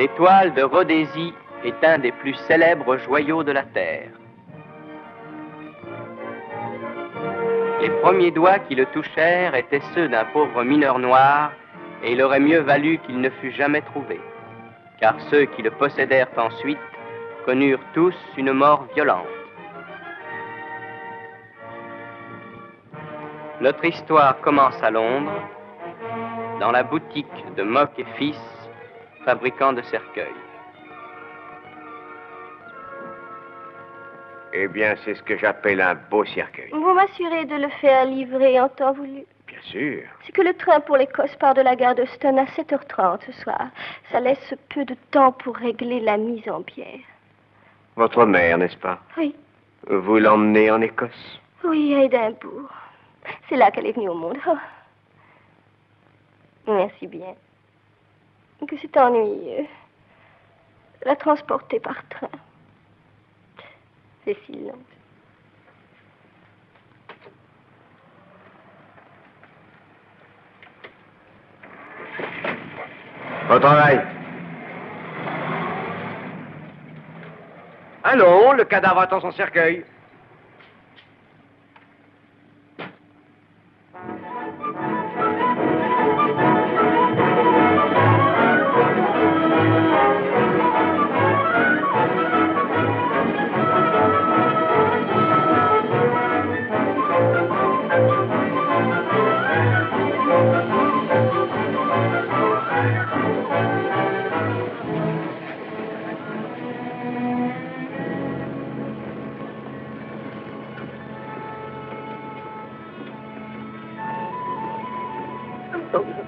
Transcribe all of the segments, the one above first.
L'étoile de Rhodésie est un des plus célèbres joyaux de la Terre. Les premiers doigts qui le touchèrent étaient ceux d'un pauvre mineur noir, et il aurait mieux valu qu'il ne fût jamais trouvé, car ceux qui le possédèrent ensuite connurent tous une mort violente. Notre histoire commence à Londres, dans la boutique de Mock et Fils, fabricant de cercueils. Eh bien, c'est ce que j'appelle un beau cercueil. Vous m'assurez de le faire livrer en temps voulu? Bien sûr. C'est que le train pour l'Écosse part de la gare de Ston à 7h30 ce soir. Ça laisse peu de temps pour régler la mise en bière. Votre mère, n'est-ce pas? Oui. Vous l'emmenez en Écosse? Oui, à Édimbourg. C'est là qu'elle est venue au monde. Oh. Merci bien. Que c'est ennuyeux. La transporter par train. C'est si long. Au travail. Allons, le cadavre attend son cercueil.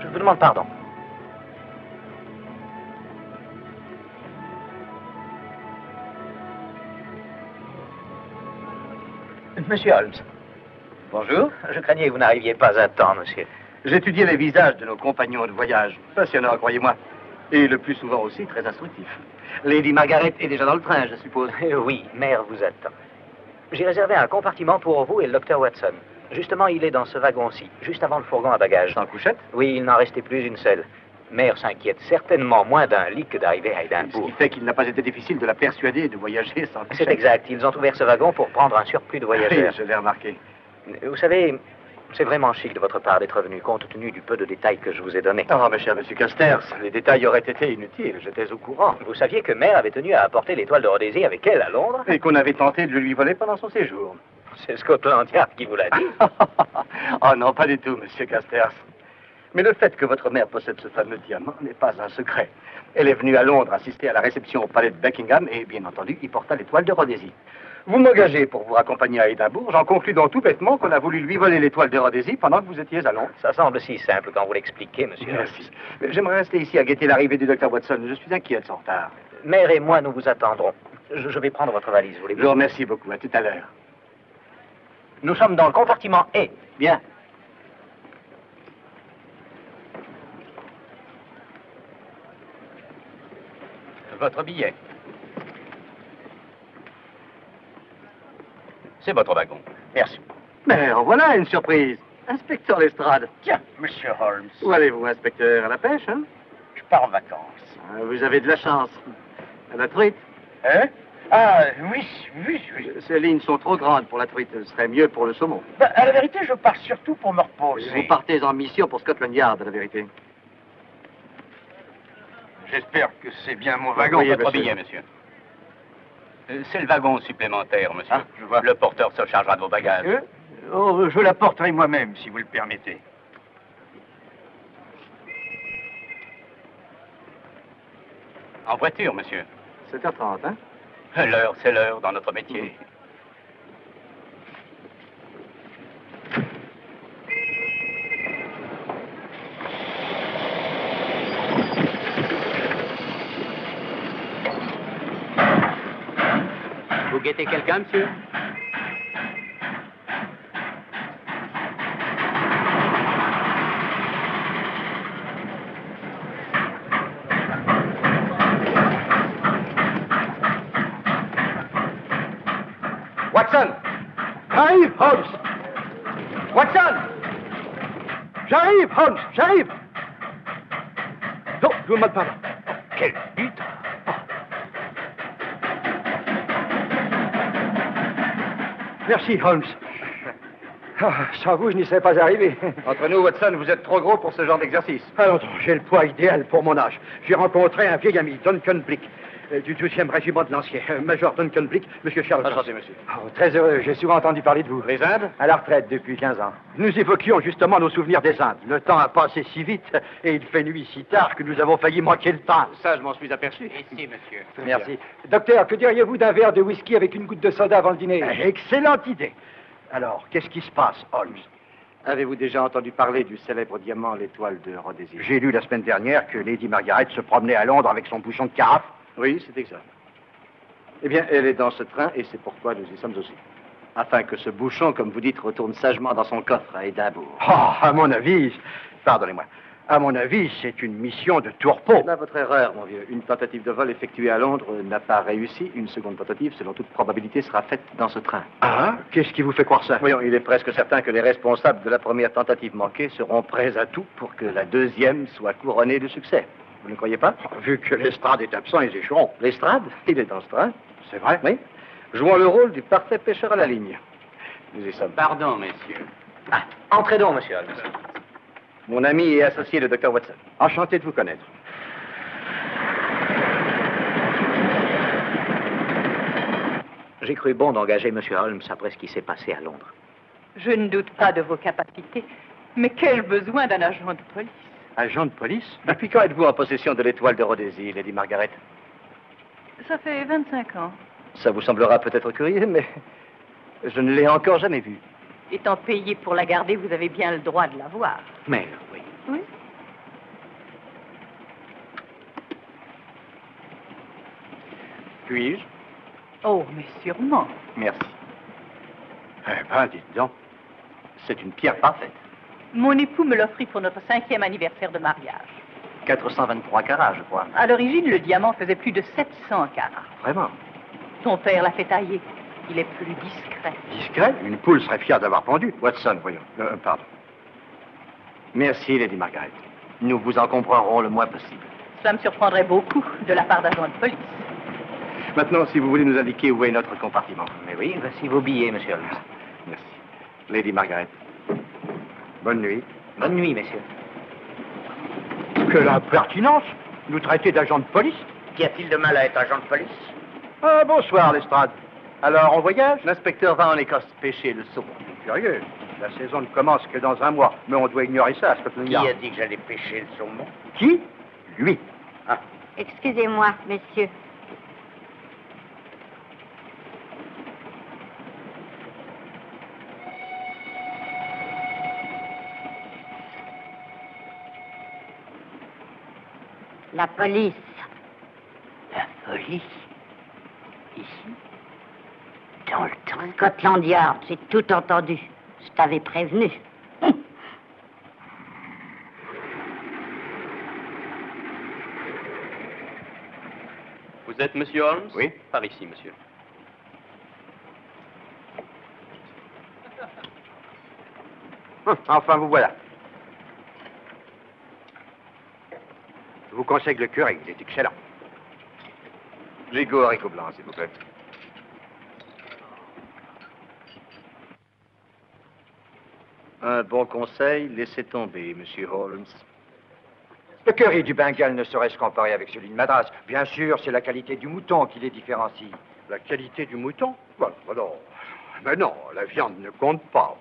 Je vous demande pardon. Monsieur Holmes. Bonjour. Je craignais que vous n'arriviez pas à temps, monsieur. J'étudiais les visages de nos compagnons de voyage. Passionnant, croyez-moi. Et le plus souvent aussi très instructif. Lady Margaret est déjà dans le train, je suppose. Oui, Mère vous attend. J'ai réservé un compartiment pour vous et le docteur Watson. Justement, il est dans ce wagon-ci, juste avant le fourgon à bagages. Sans couchette? Oui, il n'en restait plus une seule. Mère s'inquiète certainement moins d'un lit que d'arriver à Édimbourg. Ce qui fait qu'il n'a pas été difficile de la persuader de voyager sans couchette. C'est exact. Ils ont ouvert ce wagon pour prendre un surplus de voyageurs. Oui, je l'ai remarqué. Vous savez, c'est vraiment chic de votre part d'être venu, compte tenu du peu de détails que je vous ai donnés. Oh, mes chers monsieur Casters, les détails auraient été inutiles. J'étais au courant. Vous saviez que Mère avait tenu à apporter l'étoile de Rhodésie avec elle à Londres? Et qu'on avait tenté de le lui voler pendant son séjour. C'est Scotland Yard qui vous l'a dit. Oh non, pas du tout, monsieur Casters. Mais le fait que votre mère possède ce fameux diamant n'est pas un secret. Elle est venue à Londres assister à la réception au palais de Buckingham et, bien entendu, y porta l'étoile de Rhodésie. Vous m'engagez pour vous accompagner à Édimbourg. J'en conclus donc tout bêtement qu'on a voulu lui voler l'étoile de Rhodésie pendant que vous étiez à Londres. Ça semble si simple quand vous l'expliquez, monsieur. Merci. J'aimerais rester ici à guetter l'arrivée du docteur Watson. Je suis inquiet de son retard. Mère et moi, nous vous attendrons. Je vais prendre votre valise, voulez-vous? Je vous remercie beaucoup. À tout à l'heure. Nous sommes dans le compartiment E. Bien. Votre billet. C'est votre wagon. Merci. Mais en voilà une surprise. Inspecteur Lestrade. Tiens, monsieur Holmes. Où allez-vous, inspecteur? À la pêche, hein? Je pars en vacances. Vous avez de la chance. À la truite? Hein? Ah, oui. Ces lignes sont trop grandes pour la truite. Ce serait mieux pour le saumon. Ben, à la vérité, je pars surtout pour me reposer. Vous partez en mission pour Scotland Yard, à la vérité. J'espère que c'est bien mon wagon. Oui, Votre monsieur. billet, monsieur. C'est le wagon supplémentaire, monsieur. Ah, je vois. Le porteur se chargera de vos bagages. Je la porterai moi-même, si vous le permettez. En voiture, monsieur. 7h30, hein? L'heure, c'est l'heure dans notre métier. Vous guettez quelqu'un, monsieur? Watson! J'arrive, Holmes! Watson! J'arrive, Holmes! J'arrive! Non, je vous demande pas. Quel but! Merci, Holmes. Ah, sans vous, je n'y serais pas arrivé. Entre nous, Watson, vous êtes trop gros pour ce genre d'exercice. Alors, j'ai le poids idéal pour mon âge. J'ai rencontré un vieil ami, Duncan Blick, du 12e régiment de l'Ancien. Major Duncan Blick, monsieur Sherlock. Enchanté, monsieur. Oh, très heureux, j'ai souvent entendu parler de vous. Les Indes? À la retraite depuis 15 ans. Nous évoquions justement nos souvenirs des Indes. Le temps a passé si vite et il fait nuit si tard que nous avons failli manquer le temps. Ça, je m'en suis aperçu. Ici, monsieur. Merci. Docteur, que diriez-vous d'un verre de whisky avec une goutte de soda avant le dîner? Excellente idée. Alors, qu'est-ce qui se passe, Holmes? Avez-vous déjà entendu parler du célèbre diamant, l'étoile de Rhodésie? J'ai lu la semaine dernière que Lady Margaret se promenait à Londres avec son bouchon de carafe. Oui, c'est exact. Eh bien, elle est dans ce train et c'est pourquoi nous y sommes aussi. Afin que ce bouchon, comme vous dites, retourne sagement dans son coffre à Édimbourg. Oh, à mon avis, pardonnez-moi, à mon avis, c'est une mission de tourpeau. C'est là votre erreur, mon vieux. Une tentative de vol effectuée à Londres n'a pas réussi. Une seconde tentative, selon toute probabilité, sera faite dans ce train. Ah, qu'est-ce qui vous fait croire ça? Voyons, il est presque certain que les responsables de la première tentative manquée seront prêts à tout pour que la deuxième soit couronnée de succès. Vous ne croyez pas? Vu que l'Estrade est absent, ils échoueront. L'Estrade, il est dans ce train. C'est vrai? Oui. Jouons le rôle du parfait pêcheur à la ligne. Nous y sommes. Pardon, messieurs. Ah, entrez donc, monsieur Holmes. Mon ami et associé, le docteur Watson. Enchanté de vous connaître. J'ai cru bon d'engager monsieur Holmes après ce qui s'est passé à Londres. Je ne doute pas de vos capacités, mais quel besoin d'un agent de police? Agent de police? Depuis quand êtes-vous en possession de l'étoile de Rhodésie, Lady Margaret? Ça fait 25 ans. Ça vous semblera peut-être curieux, mais je ne l'ai encore jamais vue. Étant payé pour la garder, vous avez bien le droit de la voir. Mais oui. Oui? Puis-je? Oh, mais sûrement. Merci. Eh ben, dites donc. C'est une pierre parfaite. Mon époux me l'offrit pour notre 5e anniversaire de mariage. 423 carats, je crois. À l'origine, le diamant faisait plus de 700 carats. Vraiment? Son père l'a fait tailler. Il est plus discret. Discret? Une poule serait fière d'avoir pendu. Watson, voyons. Pardon. Merci, Lady Margaret. Nous vous encombrerons le moins possible. Cela me surprendrait beaucoup de la part d'agents de police. Maintenant, si vous voulez nous indiquer où est notre compartiment. Mais oui, voici vos billets, monsieur Holmes. Merci. Lady Margaret. Bonne nuit. Bonne nuit, messieurs. Quelle impertinence! Nous traiter d'agent de police? Qu'y a-t-il de mal à être agent de police? Ah, bonsoir, Lestrade. Alors, on voyage? L'inspecteur va en Écosse pêcher le saumon. Curieux. La saison ne commence que dans un mois, mais on doit ignorer ça à Scotland Qui Yard. a dit que j'allais pêcher le saumon? Qui? Lui. Excusez-moi, messieurs. La police. La police? Ici? Dans le train. Scotland Yard, j'ai tout entendu. Je t'avais prévenu. Vous êtes Monsieur Holmes? Oui. Par ici, monsieur. Enfin, vous voilà. Je vous conseille le curry, il est excellent. Gigot haricots blancs, s'il vous plaît. Un bon conseil, laissez tomber, monsieur Holmes. Le curry du Bengale ne saurait se comparer avec celui de Madras. Bien sûr, c'est la qualité du mouton qui les différencie. La qualité du mouton? Non. Mais non, la viande ne compte pas.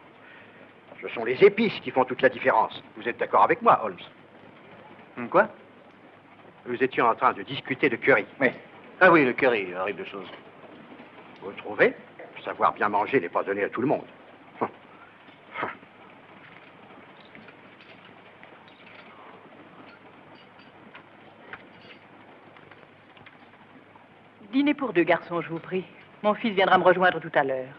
Ce sont les épices qui font toute la différence. Vous êtes d'accord avec moi, Holmes? Quoi? Nous étions en train de discuter de curry. Oui. Ah oui, le curry, horrible chose. Vous trouvez? Savoir bien manger n'est pas donné à tout le monde. Dîner pour deux, garçons, je vous prie. Mon fils viendra me rejoindre tout à l'heure.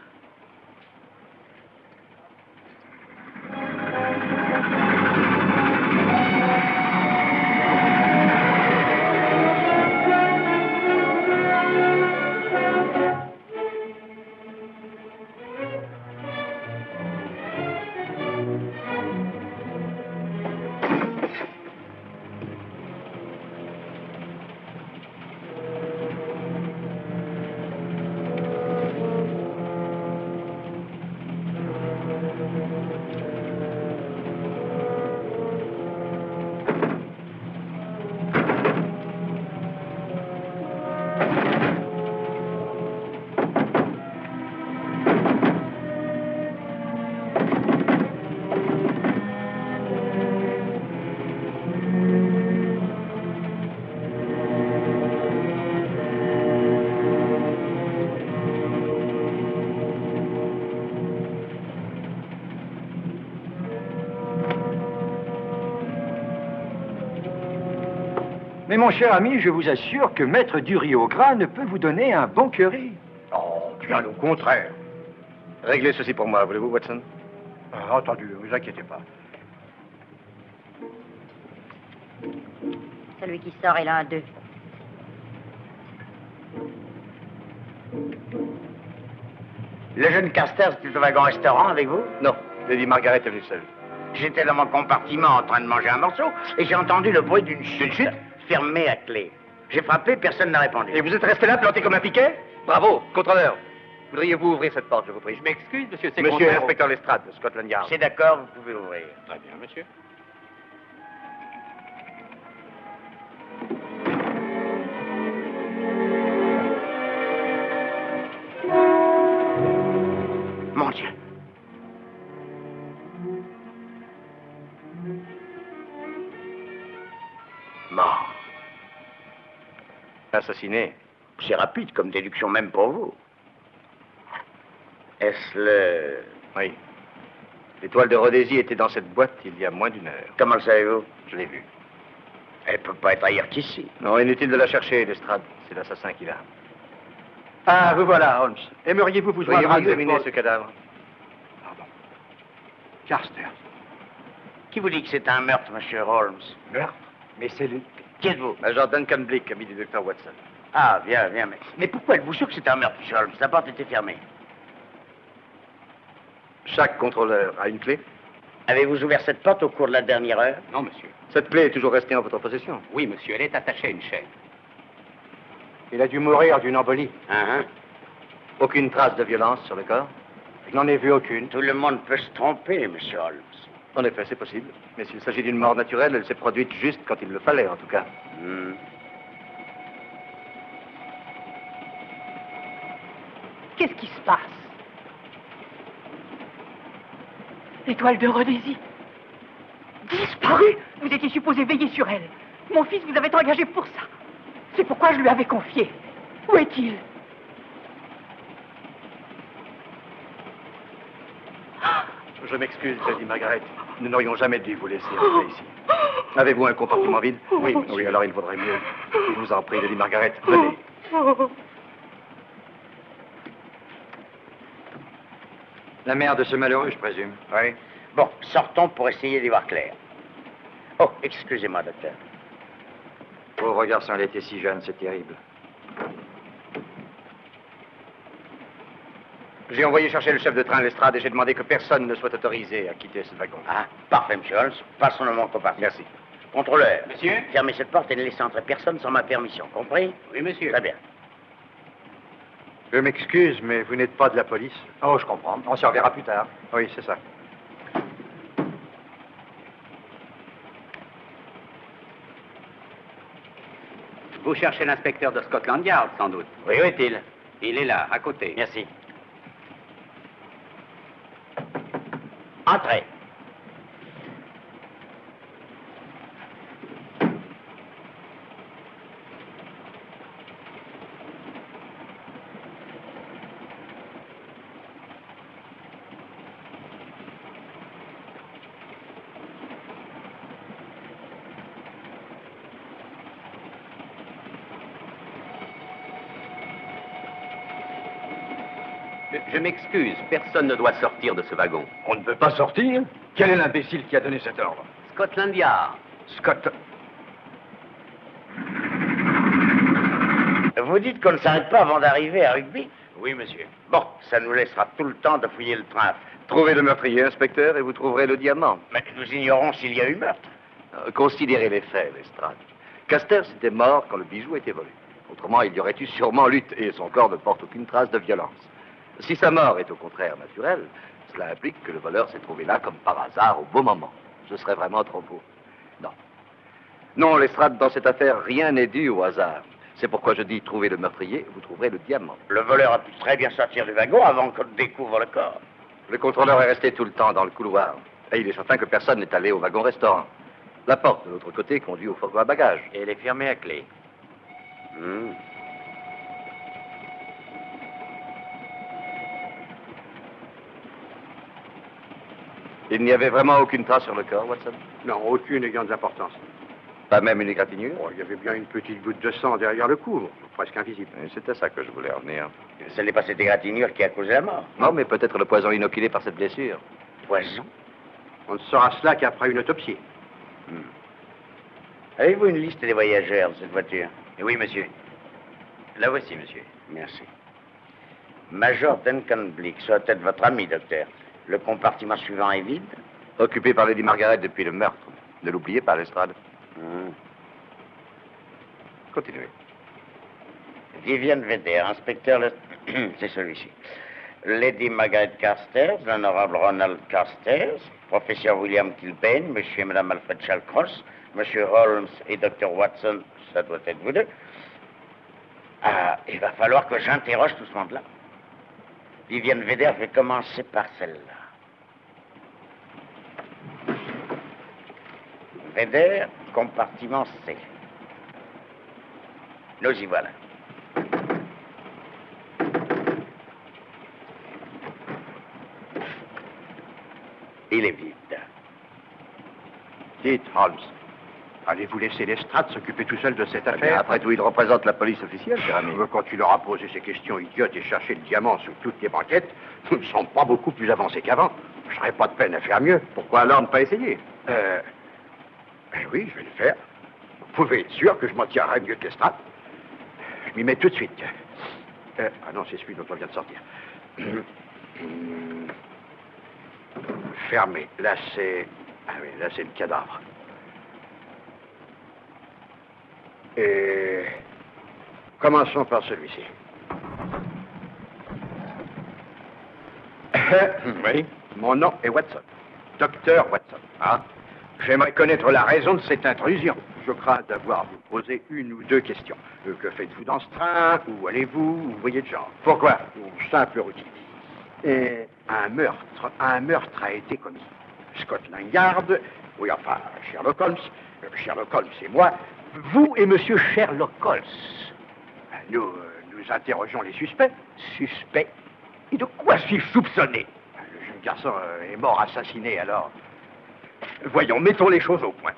Mais mon cher ami, je vous assure que Maître du Rio Gras ne peut vous donner un bon curry. Oh, bien au contraire. Réglez ceci pour moi, voulez-vous, Watson? Entendu, ne vous inquiétez pas. Celui qui sort est là à 2. Le jeune Carstairs était au wagon-restaurant avec vous? Non, Lady Margaret est venue seule. J'étais dans mon compartiment en train de manger un morceau et j'ai entendu le bruit d'une chute fermée à clé. J'ai frappé, personne n'a répondu. Et vous êtes resté là, planté comme un piquet? Bravo, contrôleur. Voudriez-vous ouvrir cette porte, je vous prie? Je m'excuse, monsieur, c'est Monsieur contraire au- l'inspecteur Lestrade, de Scotland Yard. C'est d'accord, vous pouvez ouvrir. Très bien, monsieur. Mon Dieu. Mort. Assassiné. C'est rapide comme déduction même pour vous. Est-ce le... Oui. L'étoile de Rhodésie était dans cette boîte il y a moins d'1 heure. Comment le savez-vous? Je l'ai vue. Elle peut pas être ailleurs qu'ici. Non, inutile de la chercher, Lestrade. C'est l'assassin qui l'a. Ah, vous voilà, Holmes. Aimeriez-vous vous joindre Voyez-vous à nous examiner pour- ce cadavre? Pardon. Carstairs. Qui vous dit que c'est un meurtre, monsieur Holmes? Meurtre? Mais c'est le... Qui êtes-vous? Major Duncan Blick, ami du docteur Watson. Ah, bien, bien. Mais pourquoi êtes-vous sûr que c'est un meurtre, monsieur Holmes? La porte était fermée. Chaque contrôleur a une clé. Avez-vous ouvert cette porte au cours de la dernière heure? Non, monsieur. Cette clé est toujours restée en votre possession. Oui, monsieur, elle est attachée à une chaîne. Il a dû mourir d'une embolie. Hein? Aucune trace de violence sur le corps. Je n'en ai vu aucune. Tout le monde peut se tromper, monsieur Holmes. En effet, c'est possible. Mais s'il s'agit d'une mort naturelle, elle s'est produite juste quand il le fallait, en tout cas. Hmm. Qu'est-ce qui se passe? L'étoile de Rhodésie. Disparue? Vous étiez supposé veiller sur elle. Mon fils vous avait engagé pour ça. C'est pourquoi je lui avais confié. Où est-il? Je m'excuse, Lady Margaret. Nous n'aurions jamais dû vous laisser entrer ici. Avez-vous un compartiment vide? Oui, oui, alors il vaudrait mieux. Je vous en prie, Lady Margaret, venez. La mère de ce malheureux, je présume. Oui. Bon, sortons pour essayer d'y voir clair. Oh, excusez-moi, docteur. Pauvre garçon, elle était si jeune, c'est terrible. J'ai envoyé chercher le chef de train Lestrade et j'ai demandé que personne ne soit autorisé à quitter ce wagon. Ah, parfait, monsieur Holmes. Passons le mon compartiment. Merci. Contrôleur. Monsieur? Fermez cette porte et ne laissez entrer personne sans ma permission. Compris? Oui, monsieur. Très bien. Je m'excuse, mais vous n'êtes pas de la police. Oh, je comprends. On s'y reverra plus tard. Oui, c'est ça. Vous cherchez l'inspecteur de Scotland Yard, sans doute. Oui, où est-il? Il est là, à côté. Merci. Entrez. Je m'excuse, personne ne doit sortir de ce wagon. On ne peut pas sortir? Quel est l'imbécile qui a donné cet ordre? Scotland Yard. Scott... Vous dites qu'on ne s'arrête pas avant d'arriver à Rugby? Oui, monsieur. Bon, ça nous laissera tout le temps de fouiller le train. Trouvez le meurtrier, inspecteur, et vous trouverez le diamant. Mais nous ignorons s'il y a eu meurtre. Considérez les faits, Lestrade. Carstairs était mort quand le bijou a été volé. Autrement, il y aurait eu sûrement lutte, et son corps ne porte aucune trace de violence. Si sa mort est au contraire naturelle, cela implique que le voleur s'est trouvé là comme par hasard au bon moment. Ce serait vraiment trop beau. Non. Non, Lestrade, dans cette affaire, rien n'est dû au hasard. C'est pourquoi je dis trouver le meurtrier, vous trouverez le diamant. Le voleur a pu très bien sortir du wagon avant qu'on découvre le corps. Le contrôleur est resté tout le temps dans le couloir. Et il est certain que personne n'est allé au wagon-restaurant. La porte de l'autre côté conduit au fourgon à bagages. Et elle est fermée à clé. Il n'y avait vraiment aucune trace sur le corps, Watson? Non, aucune ayant de l'importance. Pas même une égratignure? Oh, il y avait bien une petite goutte de sang derrière le cou, presque invisible. C'était ça que je voulais en venir. Ce n'est pas cette égratignure qui a causé la mort. Non, mais peut-être le poison inoculé par cette blessure. Poison? On ne saura cela qu'après une autopsie. Avez-vous une liste des voyageurs de cette voiture? Oui, monsieur. La voici, monsieur. Merci. Major Duncan Blick, soit être votre ami, docteur. Le compartiment suivant est vide? Occupé par Lady Margaret depuis le meurtre. Ne l'oubliez pas, Lestrade. Continuez. Viviane Vedder, inspecteur... C'est celui-ci. Lady Margaret Carstairs, l'honorable Ronald Carstairs, professeur William Kilbane, monsieur et madame Alfred Shallcross, monsieur Holmes et docteur Watson, ça doit être vous deux. Ah, il va falloir que j'interroge tout ce monde-là. Viviane Vedder, je vais commencer par celle-là. Vedder, compartiment C. Nous y voilà. Il est vide. Dites, Holmes, allez-vous laisser Lestrade s'occuper tout seul de cette Mais affaire? après tout, il représente la police officielle, cher ami. Quand tu leur as posé ces questions idiotes et cherché le diamant sous toutes les banquettes, nous ne sommes pas beaucoup plus avancés qu'avant. Je n'aurais pas de peine à faire mieux. Pourquoi alors ne pas essayer? Oui, je vais le faire. Vous pouvez être sûr que je m'en tirerai mieux que Lestrade. Je m'y mets tout de suite. Ah non, c'est celui dont on vient de sortir. Fermé. Là, c'est... Ah oui, là, c'est le cadavre. Et... Commençons par celui-ci. Oui, mon nom est Watson. Docteur Watson. Ah, j'aimerais connaître la raison de cette intrusion. Je crains d'avoir vous poser une ou deux questions. Que faites-vous dans ce train? Où allez-vous? Vous voyez de genre. Pourquoi? Simple routine. Et un meurtre a été commis. Scotland Yard, oui, enfin, Sherlock Holmes. Sherlock Holmes et moi. Vous et monsieur Sherlock Holmes. Nous interrogeons les suspects. Suspect? Et de quoi suis-je soupçonné? Le jeune garçon est mort assassiné, alors. Voyons, mettons les choses au point.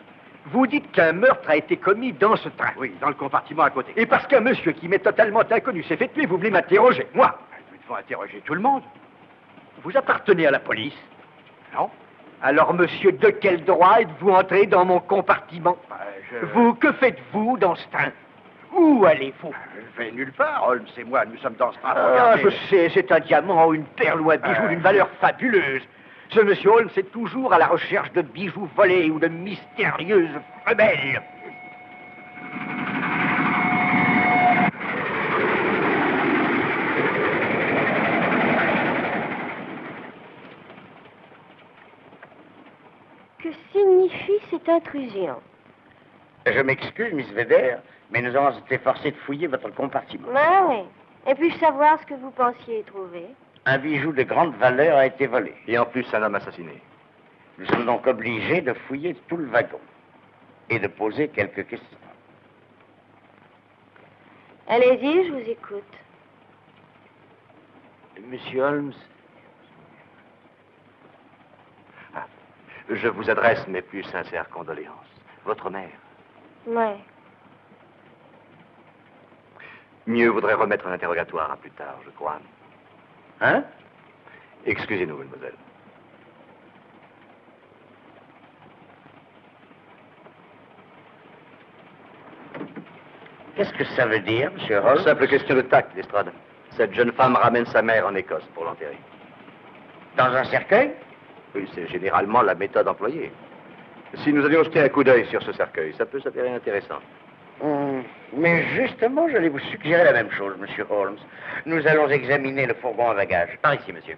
Vous dites qu'un meurtre a été commis dans ce train. Oui, dans le compartiment à côté. Et parce qu'un monsieur qui m'est totalement inconnu s'est fait tuer, vous voulez m'interroger, moi? Nous devons interroger tout le monde. Vous appartenez à la police? Non. Alors, monsieur, de quel droit êtes-vous entré dans mon compartiment? Vous, que faites-vous dans ce train? Où allez-vous? Je vais nulle part. Holmes et moi, nous sommes dans ce train. Ah, je sais, c'est un diamant ou une perle ou un bijou d'une valeur fabuleuse. Ce monsieur Holmes est toujours à la recherche de bijoux volés ou de mystérieuses femelles. Que signifie cette intrusion? Je m'excuse, Miss Vedder, mais nous avons été forcés de fouiller votre compartiment. Ah oui. Et puis-je savoir ce que vous pensiez trouver? Un bijou de grande valeur a été volé. Et en plus, un homme assassiné. Nous sommes donc obligés de fouiller tout le wagon et de poser quelques questions. Allez-y, je vous écoute. Monsieur Holmes, Je vous adresse mes plus sincères condoléances. Votre mère. Ouais. Mieux vaudrait remettre un interrogatoire à plus tard, je crois. Hein? Excusez-nous, mademoiselle. Qu'est-ce que ça veut dire, monsieur Holmes? Simple question de tact, Lestrade. Cette jeune femme ramène sa mère en Écosse pour l'enterrer. Dans un cercueil? Oui, c'est généralement la méthode employée. Si nous allions jeter un coup d'œil sur ce cercueil, ça peut s'avérer intéressant. Mais justement, j'allais vous suggérer la même chose, monsieur Holmes. Nous allons examiner le fourgon à bagages. par ici, monsieur.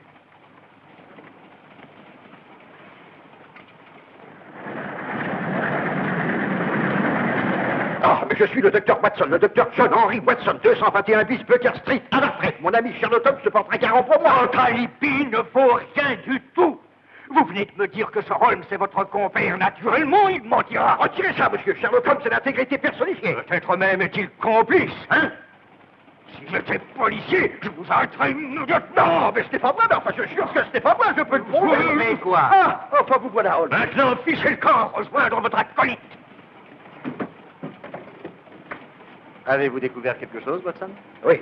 Ah, mais je suis le docteur Watson, le docteur John Henry Watson, 221 bis Bucker Street, à la retraite. Mon ami Sherlock Holmes se portera garant pour moi. Votre alibi ne vaut rien du tout. Vous venez de me dire que ce Holmes est votre compère. Naturellement, il mentira. Retirez ça, monsieur. Sherlock Holmes, c'est l'intégrité personnifiée. Peut-être même est-il complice, hein? Si j'étais policier, je vous arrêterais immédiatement. Non, mais ce n'est pas vrai, mais enfin, je jure que ce n'est pas vrai, je peux le prouver. Mais quoi? Ah, enfin, vous voilà, Holmes. Maintenant, fichez le camp, rejoindre votre acolyte. Avez-vous découvert quelque chose, Watson? Oui.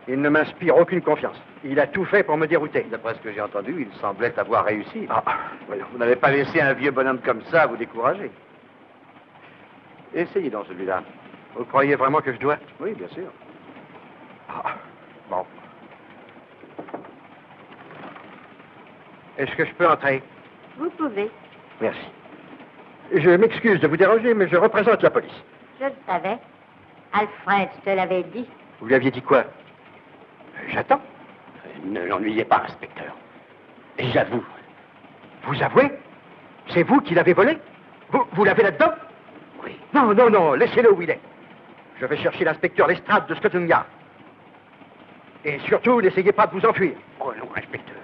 Il ne m'inspire aucune confiance. Il a tout fait pour me dérouter. D'après ce que j'ai entendu, il semblait avoir réussi. Ah, Voyons, vous n'avez pas laissé un vieux bonhomme comme ça vous décourager. Essayez dans celui-là. vous croyez vraiment que je dois? Oui, bien sûr. Ah, bon. Est-ce que je peux entrer? Vous pouvez. Merci. Je m'excuse de vous déranger, mais je représente la police. Je le savais. Alfred, je te l'avais dit. Vous lui aviez dit quoi? J'attends. Ne l'ennuyez pas, inspecteur. J'avoue. Vous avouez? C'est vous qui l'avez volé? Vous l'avez là-dedans? Oui. Non, non, non, laissez-le où il est. Je vais chercher l'inspecteur Lestrade de Scotland Yard. Et surtout, n'essayez pas de vous enfuir. Oh non, inspecteur.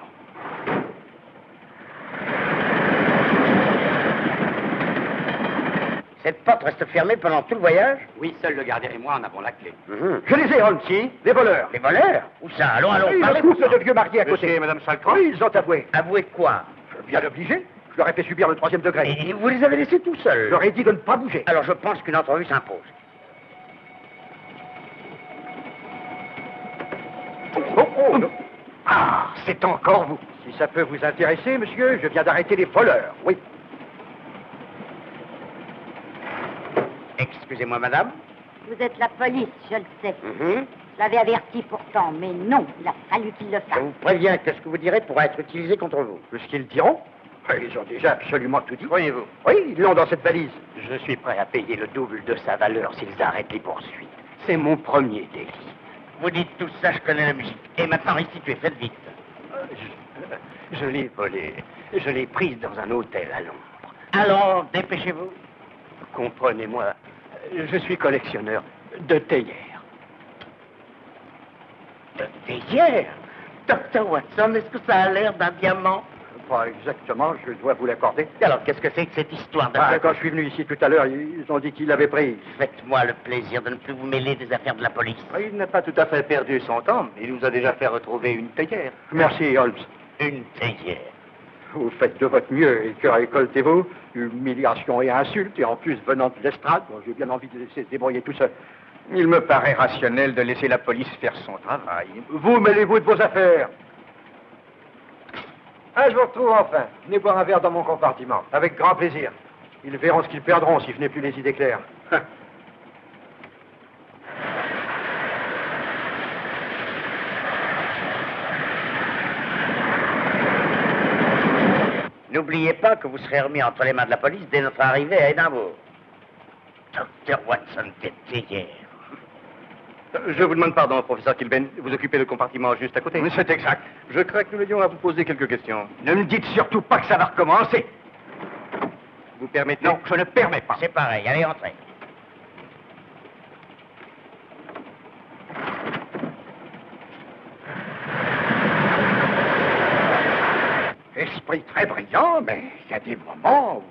Cette porte reste fermée pendant tout le voyage? Oui, seul le gardien et moi en avons la clé. Je les ai, Holmes, si, les voleurs. Les voleurs? Où ça? Allons, Oui, parlez. le couple de vieux mariés à côté. Monsieur et Madame Salcroft? Oui, ils ont avoué. Avouez quoi? Bien obligé. Je leur ai fait subir le 3e degré. Et vous les avez laissés tout seuls? Je leur ai dit de ne pas bouger. Alors je pense qu'une entrevue s'impose. Oh. Ah, c'est encore vous. Si ça peut vous intéresser, monsieur, je viens d'arrêter les voleurs, oui. Excusez-moi, madame. Vous êtes la police, je le sais. Je l'avais averti pourtant, mais non, il a fallu qu'il le Je fasse. vous préviens que ce que vous direz pourra être utilisé contre vous. Ce qu'ils diront? Ils ont déjà absolument tout dit. Croyez-vous? Oui, ils l'ont dans cette valise. Je suis prêt à payer le double de sa valeur s'ils arrêtent les poursuites. C'est mon premier délit. Vous dites tout ça, je connais la musique. Et maintenant, restituez, faites vite. Je l'ai volée. Je l'ai prise dans un hôtel à Londres. Alors, dépêchez-vous. Comprenez-moi, je suis collectionneur de théières. De théière? Dr. Watson, est-ce que ça a l'air d'un diamant? Pas exactement, je dois vous l'accorder. Alors, qu'est-ce que c'est que cette histoire Quand je suis venu ici tout à l'heure, ils ont dit qu'ils l'avaient prise. Faites-moi le plaisir de ne plus vous mêler des affaires de la police. Il n'a pas tout à fait perdu son temps. Il nous a déjà fait retrouver une théière. Merci, Holmes. Une théière. Vous faites de votre mieux, et que récoltez-vous? Humiliation et insultes, et en plus venant de Lestrade, bon, j'ai bien envie de laisser se débrouiller tout seul. Il me paraît rationnel de laisser la police faire son travail. Vous mêlez-vous de vos affaires. Ah, je vous retrouve enfin. Venez boire un verre dans mon compartiment. Avec grand plaisir. Ils verront ce qu'ils perdront si je n'ai plus les idées claires. N'oubliez pas que vous serez remis entre les mains de la police dès notre arrivée à Édimbourg. Dr. Watson, des théières. Je vous demande pardon, professeur Kilben. Vous occupez le compartiment juste à côté. Oui, c'est exact. Je crains que nous ayons à vous poser quelques questions. Ne me dites surtout pas que ça va recommencer. Vous permettez? Non, je ne permets pas. C'est pareil, allez, entrez. Esprit très brillant, mais il y a des moments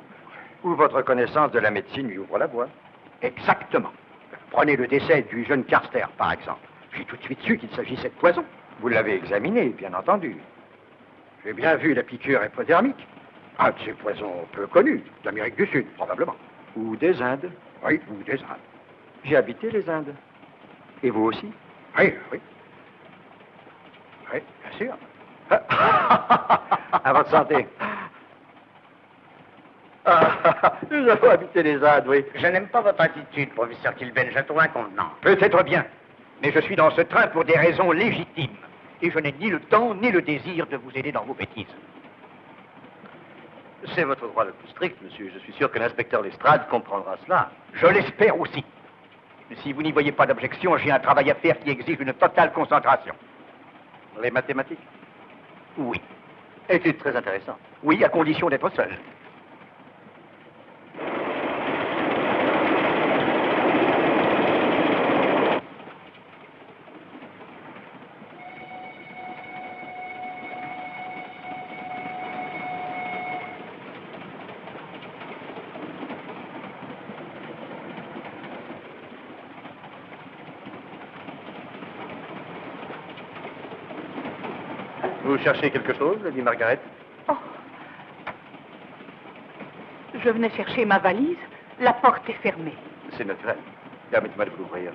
Où votre connaissance de la médecine lui ouvre la voie. Exactement. Prenez le décès du jeune Carster, par exemple. J'ai tout de suite su qu'il s'agissait de poison. Vous l'avez examiné, bien entendu. J'ai bien vu la piqûre hypodermique. Un de ces poisons peu connus, d'Amérique du Sud, probablement. Ou des Indes. Oui, ou des Indes. J'ai habité les Indes. Et vous aussi? Oui, oui. Oui, bien sûr. À votre santé. Nous avons habité les Indes, oui. Je n'aime pas votre attitude, professeur Kilben, je la trouve inconvenante. Peut-être bien. Mais je suis dans ce train pour des raisons légitimes. Et je n'ai ni le temps ni le désir de vous aider dans vos bêtises. C'est votre droit le plus strict, monsieur. Je suis sûr que l'inspecteur Lestrade comprendra cela. Je l'espère aussi. Mais si vous n'y voyez pas d'objection, j'ai un travail à faire qui exige une totale concentration. Les mathématiques? Oui. Étude très intéressante. Oui, à condition d'être seul. Vous cherchez quelque chose, Lady Margaret? Oh. Je venais chercher ma valise. La porte est fermée. C'est naturel. Permettez-moi de vous l'ouvrir.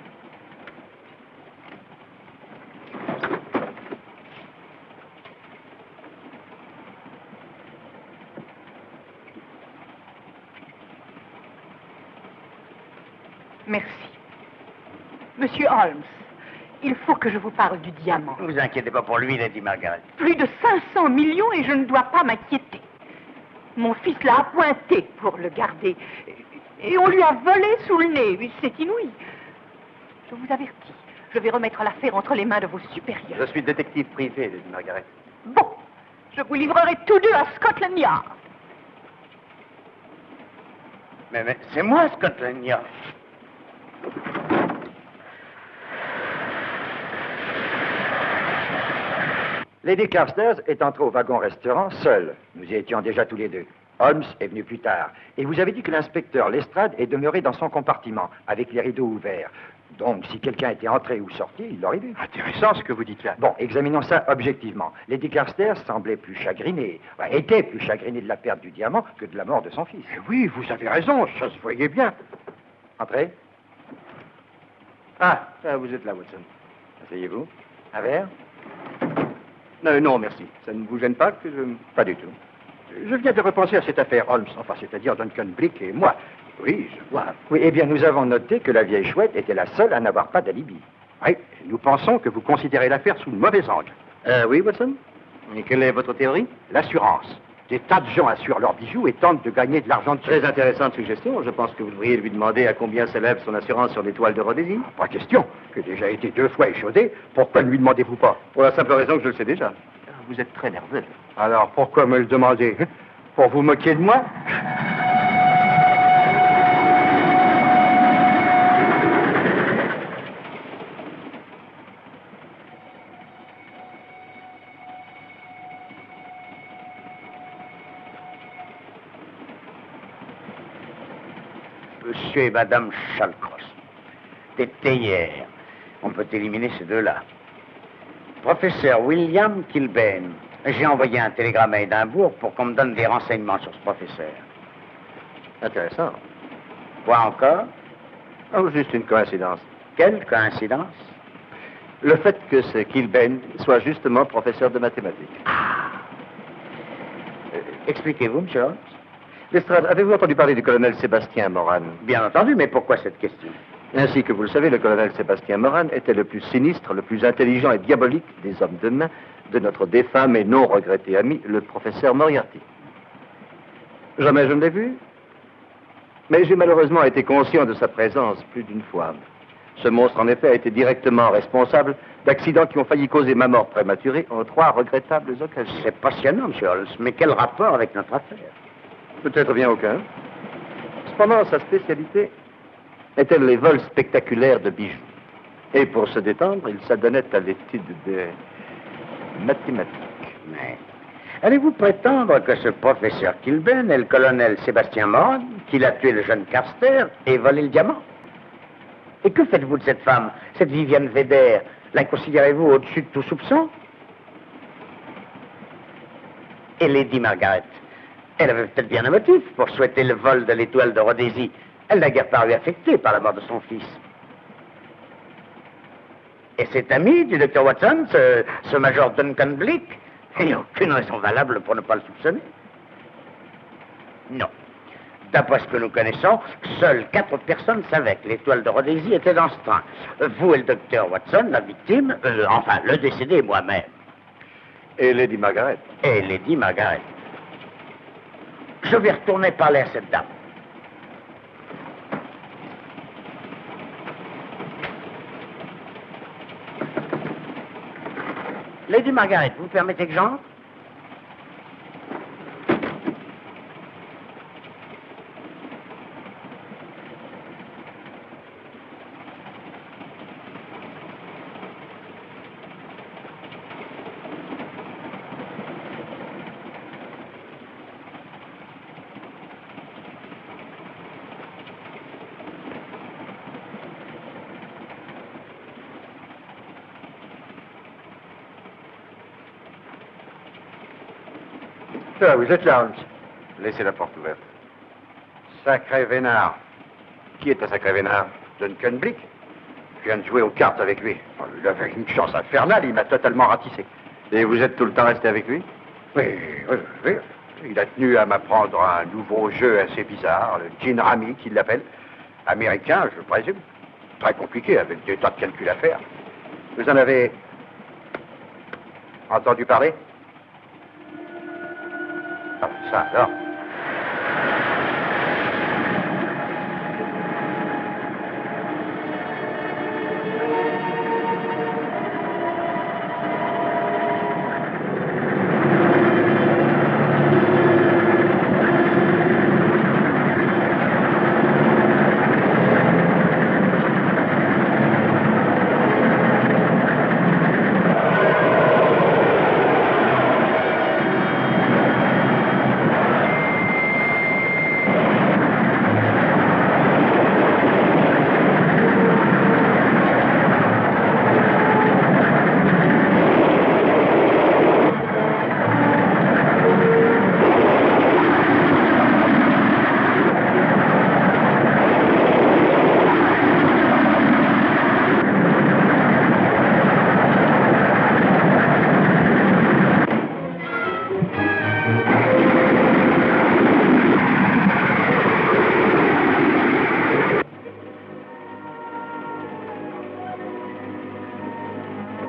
Merci. Monsieur Holmes, il faut que je vous parle du diamant. Ne vous inquiétez pas pour lui, Lady Margaret. Plus de 500 millions et je ne dois pas m'inquiéter. Mon fils l'a appointé pour le garder. Et on lui a volé sous le nez. C'est inouï. Je vous avertis, je vais remettre l'affaire entre les mains de vos supérieurs. Je suis détective privé, Lady Margaret. Bon, je vous livrerai tous deux à Scotland Yard. Mais c'est moi, Scotland Yard. Lady Carstairs est entrée au wagon-restaurant seule. Nous y étions déjà tous les deux. Holmes est venu plus tard. Et vous avez dit que l'inspecteur Lestrade est demeuré dans son compartiment, avec les rideaux ouverts. Donc, si quelqu'un était entré ou sorti, il l'aurait vu. Intéressant ce que vous dites là. Bon, examinons ça objectivement. Lady Carstairs semblait plus chagrinée, était plus chagrinée de la perte du diamant que de la mort de son fils. Oui, vous avez raison, ça se voyait bien. Entrez. Ah, vous êtes là, Watson. Asseyez-vous. Un verre? Non, merci. Ça ne vous gêne pas que je... Pas du tout. Je viens de repenser à cette affaire Holmes, enfin, c'est-à-dire Duncan Blick et moi. Oui, je vois. Oui, eh bien, nous avons noté que la vieille chouette était la seule à n'avoir pas d'alibi. Oui, nous pensons que vous considérez l'affaire sous le mauvais angle. Oui, Watson. Et quelle est votre théorie? L'assurance. Des tas de gens assurent leurs bijoux et tentent de gagner de l'argent dessus. Très intéressante suggestion. Je pense que vous devriez lui demander à combien s'élève son assurance sur l'étoile de Rhodésie. Pas question. J'ai déjà été 2 fois échaudé. Pourquoi ne lui demandez-vous pas? Pour la simple raison que je le sais déjà. Vous êtes très nerveux. Alors, pourquoi me le demander? Pour vous moquer de moi? Monsieur et Madame Shallcross. C'était hier. On peut éliminer ces deux-là. Professeur William Kilbane. J'ai envoyé un télégramme à Édimbourg pour qu'on me donne des renseignements sur ce professeur. Intéressant. Quoi encore? Oh, juste une coïncidence. Quelle coïncidence? Le fait que ce Kilbane soit justement professeur de mathématiques. Expliquez-vous, monsieur Holmes. Lestrade, avez-vous entendu parler du colonel Sébastien Moran? Bien entendu, mais pourquoi cette question? Ainsi que vous le savez, le colonel Sébastien Moran était le plus sinistre, le plus intelligent et diabolique des hommes de main de notre défunt mais non regretté ami, le professeur Moriarty. Jamais je ne l'ai vu, mais j'ai malheureusement été conscient de sa présence plus d'une fois. Ce monstre, en effet, a été directement responsable d'accidents qui ont failli causer ma mort prématurée en 3 regrettables occasions. C'est passionnant, monsieur Holmes, mais quel rapport avec notre affaire? Peut-être bien aucun. Cependant, sa spécialité était les vols spectaculaires de bijoux. Et pour se détendre, il s'adonnait à l'étude des mathématiques. Mais allez-vous prétendre que ce professeur Kilbane est le colonel Sébastien Moran, qu'il a tué le jeune Carster et volé le diamant? Et que faites-vous de cette femme, cette Viviane Vedder? La considérez-vous au-dessus de tout soupçon? Et Lady Margaret? Elle avait peut-être bien un motif pour souhaiter le vol de l'étoile de Rhodésie. Elle n'a guère paru affectée par la mort de son fils. Et cet ami du docteur Watson, ce major Duncan Blick, il n'y a aucune raison valable pour ne pas le soupçonner. Non. D'après ce que nous connaissons, seules 4 personnes savaient que l'étoile de Rhodésie était dans ce train. Vous et le docteur Watson, la victime, enfin, le décédé moi-même. Et Lady Margaret. Et Lady Margaret. Je vais retourner parler à cette dame. Lady Margaret, vous permettez que j'entre? Ah, vous êtes là, Holmes. Laissez la porte ouverte. Sacré vénard. Qui est un sacré vénard? Duncan Blick. Je viens de jouer aux cartes avec lui. Oh, il avait une chance infernale, il m'a totalement ratissé. Et vous êtes tout le temps resté avec lui? Oui. Il a tenu à m'apprendre un nouveau jeu assez bizarre, le gin rami qu'il l'appelle, Américain, je présume. Très compliqué, avec des tas de calculs à faire. Vous en avez entendu parler? Ah, ça alors.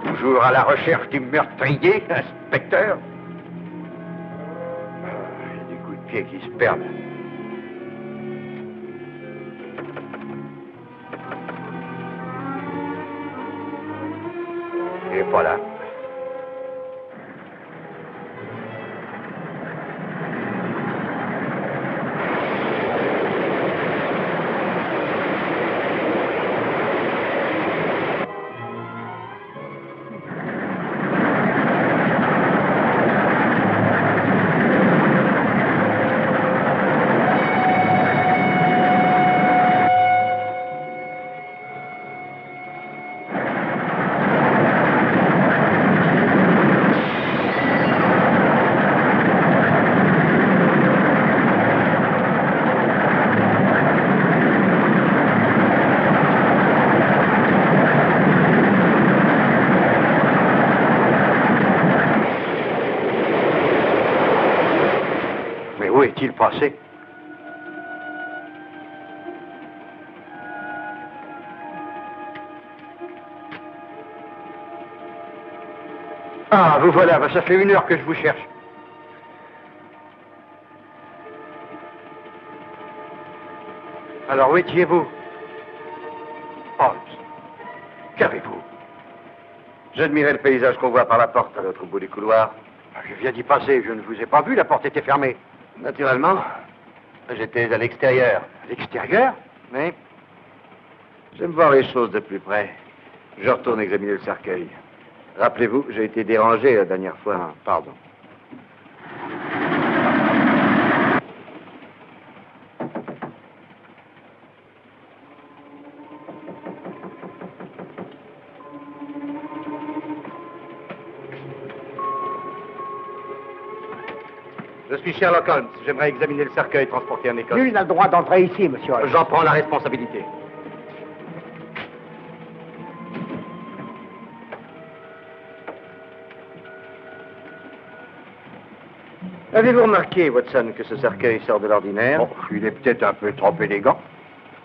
Toujours à la recherche du meurtrier, inspecteur? Il y a des coups de pied qui se perdent. Il n'est pas là. Où est-il passé? Ah, vous voilà, ça fait 1 heure que je vous cherche. Alors, où étiez-vous? Holmes, qu'avez-vous? J'admirais le paysage qu'on voit par la porte à l'autre bout du couloir. Je viens d'y passer, je ne vous ai pas vu, la porte était fermée. Naturellement, j'étais à l'extérieur. À l'extérieur? Oui. J'aime voir les choses de plus près. Je retourne examiner le cercueil. Rappelez-vous, j'ai été dérangé la dernière fois. Ah, pardon. Je suis Sherlock Holmes. J'aimerais examiner le cercueil transporté en Écosse. Nul n'a le droit d'entrer ici, monsieur Holmes. J'en prends la responsabilité. Avez-vous remarqué, Watson, que ce cercueil sort de l'ordinaire? Bon, il est peut-être un peu trop élégant.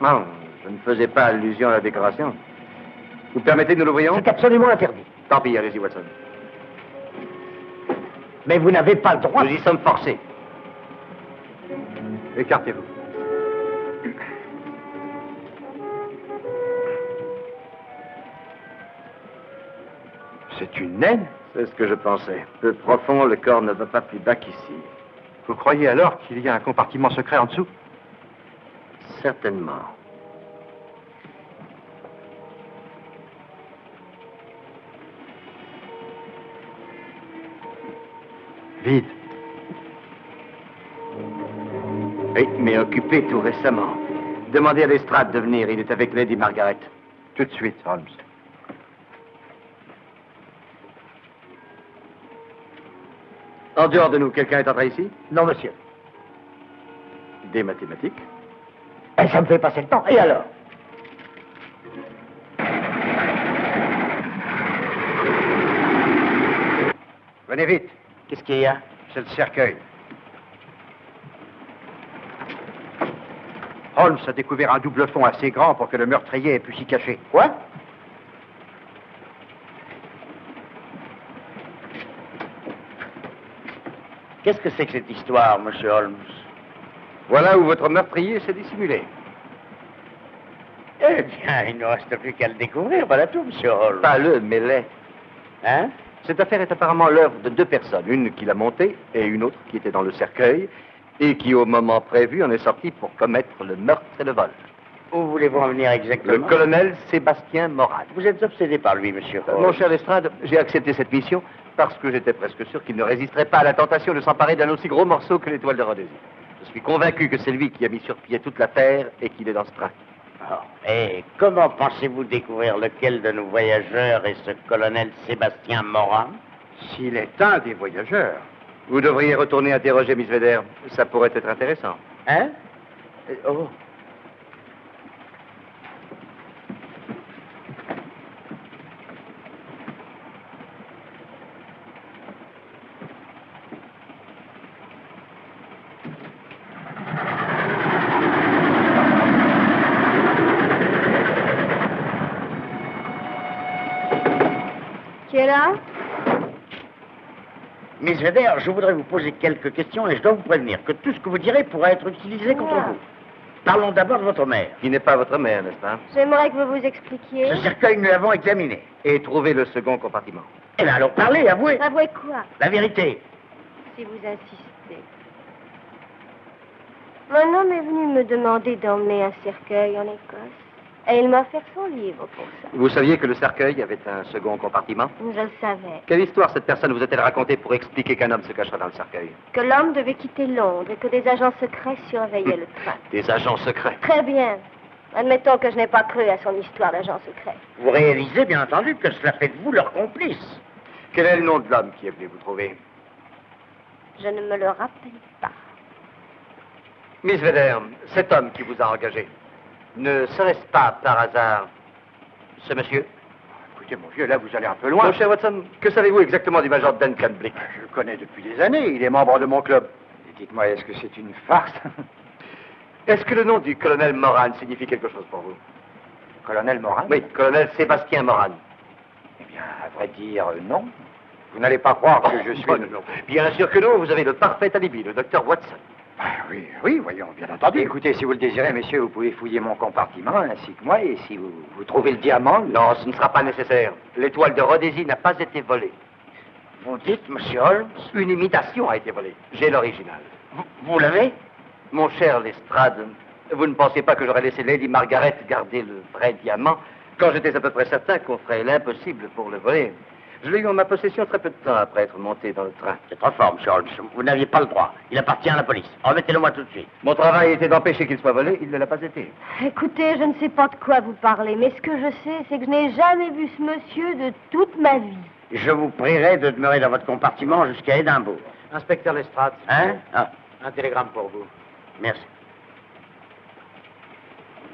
Non, je ne faisais pas allusion à la décoration. Vous permettez que nous l'ouvrions? C'est absolument interdit. Tant pis, allez-y, Watson. Mais vous n'avez pas le droit. Nous y sommes forcés. Écartez-vous. C'est une naine? C'est ce que je pensais. Peu profond, le corps ne va pas plus bas qu'ici. Vous croyez alors qu'il y a un compartiment secret en dessous? Certainement. Vide. Oui, mais occupé tout récemment. Demandez à Lestrade de venir, il est avec Lady Margaret. Tout de suite, Holmes. En dehors de nous, quelqu'un est entré ici? Non, monsieur. Des mathématiques? Et ça me fait passer le temps. Et alors? Venez vite. Qu'est-ce qu'il y a? C'est le cercueil. Holmes a découvert un double fond assez grand pour que le meurtrier ait pu s'y cacher. Quoi? Qu'est-ce que c'est que cette histoire, monsieur Holmes? Voilà où votre meurtrier s'est dissimulé. Eh bien, il ne reste plus qu'à le découvrir, voilà tout, monsieur Holmes. Pas le, mais les. Hein? Cette affaire est apparemment l'œuvre de deux personnes, une qui l'a montée et une autre qui était dans le cercueil et qui, au moment prévu, en est sortie pour commettre le meurtre et le vol. Où voulez-vous en venir exactement? Le colonel Sébastien Moran. Vous êtes obsédé par lui, monsieur Holmes. Mon cher Lestrade, j'ai accepté cette mission parce que j'étais presque sûr qu'il ne résisterait pas à la tentation de s'emparer d'un aussi gros morceau que l'étoile de Rhodésie. Je suis convaincu que c'est lui qui a mis sur pied toute l'affaire et qu'il est dans ce train. Oh, et comment pensez-vous découvrir lequel de nos voyageurs est ce colonel Sébastien Moran? S'il est un des voyageurs. Vous devriez retourner interroger Miss Vedder. Ça pourrait être intéressant. Hein? Oh. Qui est là? Miss Vedder, je voudrais vous poser quelques questions et je dois vous prévenir que tout ce que vous direz pourra être utilisé contre vous. Parlons d'abord de votre mère. Qui n'est pas votre mère, n'est-ce pas? J'aimerais que vous vous expliquiez. Ce cercueil, nous l'avons examiné. Et trouver le second compartiment. Eh bien, alors parlez, avouez. Avouez quoi? La vérité. Si vous insistez. Mon homme est venu me demander d'emmener un cercueil en Écosse. Et il m'a offert son livre pour ça. Vous saviez que le cercueil avait un second compartiment? Je le savais. Quelle histoire cette personne vous a-t-elle racontée pour expliquer qu'un homme se cacherait dans le cercueil? Que l'homme devait quitter Londres et que des agents secrets surveillaient le train. Des agents secrets? Très bien. Admettons que je n'ai pas cru à son histoire d'agent secret. Vous réalisez, bien entendu, que cela fait de vous leur complice. Quel est le nom de l'homme qui est venu vous trouver? Je ne me le rappelle pas. Miss Vedder, cet homme qui vous a engagé, ne serait-ce pas, par hasard, ce monsieur? Écoutez, mon vieux, là, vous allez un peu loin. Mon cher Watson, que savez-vous exactement du major Duncan Blick? Je le connais depuis des années. Il est membre de mon club. Et dites-moi, est-ce que c'est une farce? Est-ce que le nom du colonel Moran signifie quelque chose pour vous? Colonel Moran? Oui, colonel Sébastien Moran. Eh bien, à vrai dire, non. Vous n'allez pas croire que je suis... Non. Bien sûr que non, vous avez le parfait alibi, le docteur Watson. Oui, voyons, bien entendu. Écoutez, si vous le désirez, messieurs, vous pouvez fouiller mon compartiment, ainsi que moi, et si vous trouvez le diamant... Non, ce ne sera pas nécessaire. L'étoile de Rhodésie n'a pas été volée. Vous dites, monsieur Holmes? Une imitation a été volée. J'ai l'original. Vous l'avez? Mon cher Lestrade, vous ne pensez pas que j'aurais laissé Lady Margaret garder le vrai diamant quand j'étais à peu près certain qu'on ferait l'impossible pour le voler? Je l'ai eu en ma possession très peu de temps après être monté dans le train. C'est trop fort, monsieur Holmes. Vous n'aviez pas le droit. Il appartient à la police. Remettez-le-moi tout de suite. Mon travail était d'empêcher qu'il soit volé. Il ne l'a pas été. Écoutez, je ne sais pas de quoi vous parlez, mais ce que je sais, c'est que je n'ai jamais vu ce monsieur de toute ma vie. Je vous prierai de demeurer dans votre compartiment jusqu'à Édimbourg. Inspecteur Lestrade. Hein? Ah, un télégramme pour vous. Merci.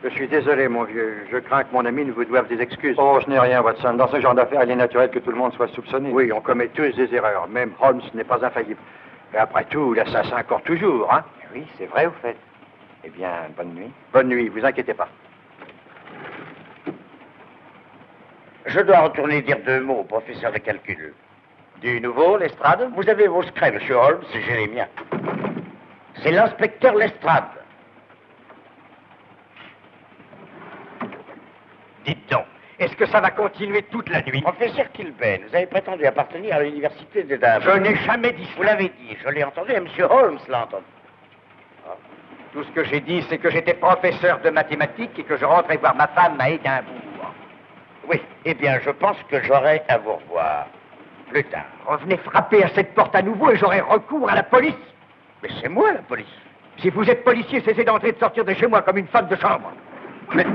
Je suis désolé, mon vieux. Je crains que mon ami ne vous doive des excuses. Oh, je n'ai rien, Watson. Dans ce genre d'affaires, il est naturel que tout le monde soit soupçonné. Oui, on commet tous des erreurs. Même Holmes n'est pas infaillible. Et après tout, l'assassin court toujours, hein? Oui, c'est vrai, au fait. Eh bien, bonne nuit. Bonne nuit, vous inquiétez pas. Je dois retourner dire deux mots au professeur de calcul. Du nouveau, Lestrade? Vous avez vos secrets, monsieur Holmes, et j'ai les miens. C'est l'inspecteur Lestrade. Dites donc, est-ce que ça va continuer toute la nuit? Professeur Kilben, vous avez prétendu appartenir à l'université d'Édimbourg. Je n'ai jamais dit ça. Vous l'avez dit, je l'ai entendu, et monsieur Holmes l'a entendu. Tout ce que j'ai dit, c'est que j'étais professeur de mathématiques et que je rentrais voir ma femme à Édimbourg. Oui, eh bien, je pense que j'aurai à vous revoir plus tard. Revenez frapper à cette porte à nouveau et j'aurai recours à la police. Mais c'est moi, la police. Si vous êtes policier, cessez d'entrer et de sortir de chez moi comme une femme de chambre. Mais...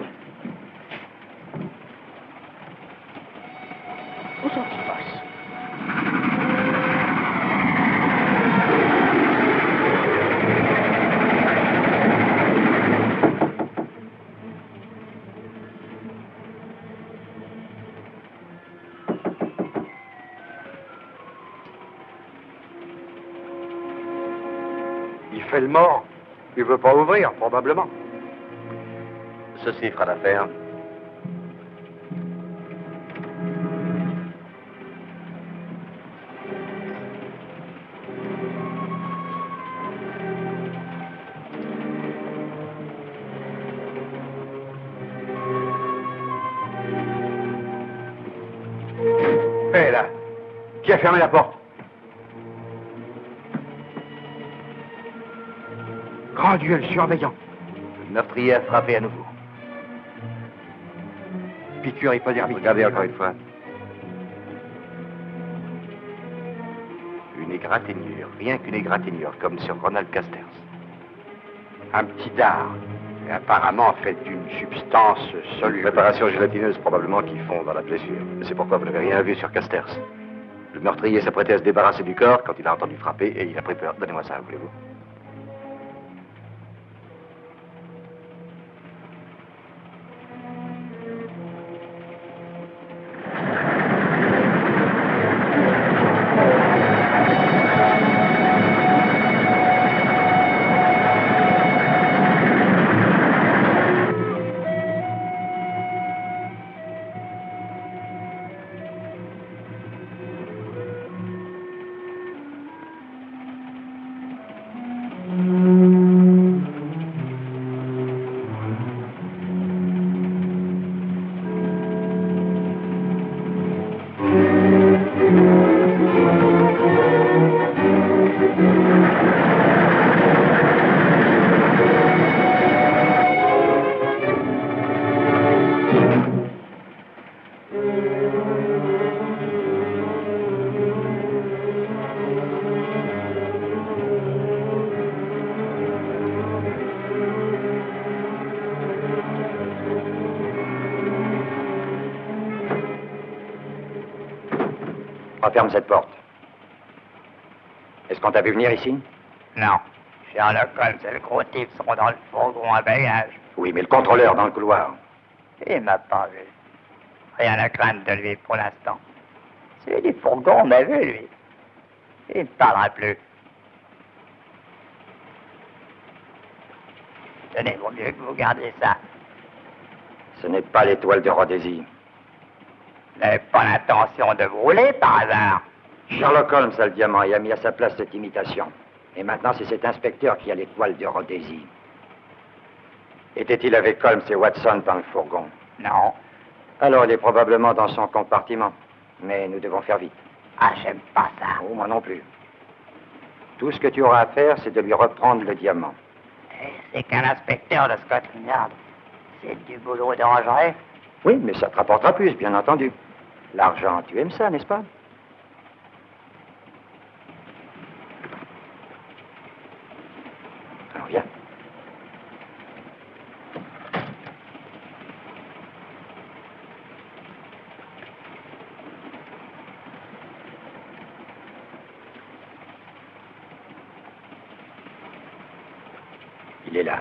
Où sont-ils passés? Il fait le mort. Il veut pas ouvrir, probablement. Ceci fera l'affaire. Hé, là, qui a fermé la porte? Grand Dieu, le surveillant. Le meurtrier a frappé à nouveau. Piqûre hypodermique. Regardez encore une fois. Une égratignure, rien qu'une égratignure, comme sur Ronald Casters. Un petit dard, et apparemment fait d'une substance soluble. Préparation gélatineuse probablement qui fond dans la blessure. C'est pourquoi vous n'avez rien vu sur Casters. Le meurtrier s'apprêtait à se débarrasser du corps quand il a entendu frapper et il a pris peur. Donnez-moi ça, voulez-vous? Referme cette porte. Est-ce qu'on t'a vu venir ici? Non. Sherlock Holmes et le gros type sont dans le fourgon à bagages. Oui, mais le contrôleur dans le couloir. Il m'a pas vu. Rien à craindre de lui pour l'instant. Celui du fourgon m'a vu, lui. Il ne parlera plus. Tenez, vaut mieux que vous gardiez ça. Ce n'est pas l'étoile de Rhodésie. Vous n'avez pas l'intention de voler par hasard? Sherlock Holmes a le diamant et a mis à sa place cette imitation. Et maintenant, c'est cet inspecteur qui a l'étoile de Rhodésie. Était-il avec Holmes et Watson dans le fourgon? Non. Alors, il est probablement dans son compartiment. Mais nous devons faire vite. Ah, j'aime pas ça. Oh, moi non plus. Tout ce que tu auras à faire, c'est de lui reprendre le diamant. C'est qu'un inspecteur de Scotland Yard. C'est du boulot dangereux. Oui, mais ça te rapportera plus, bien entendu. L'argent, tu aimes ça, n'est-ce pas? Alors, viens. Il est là.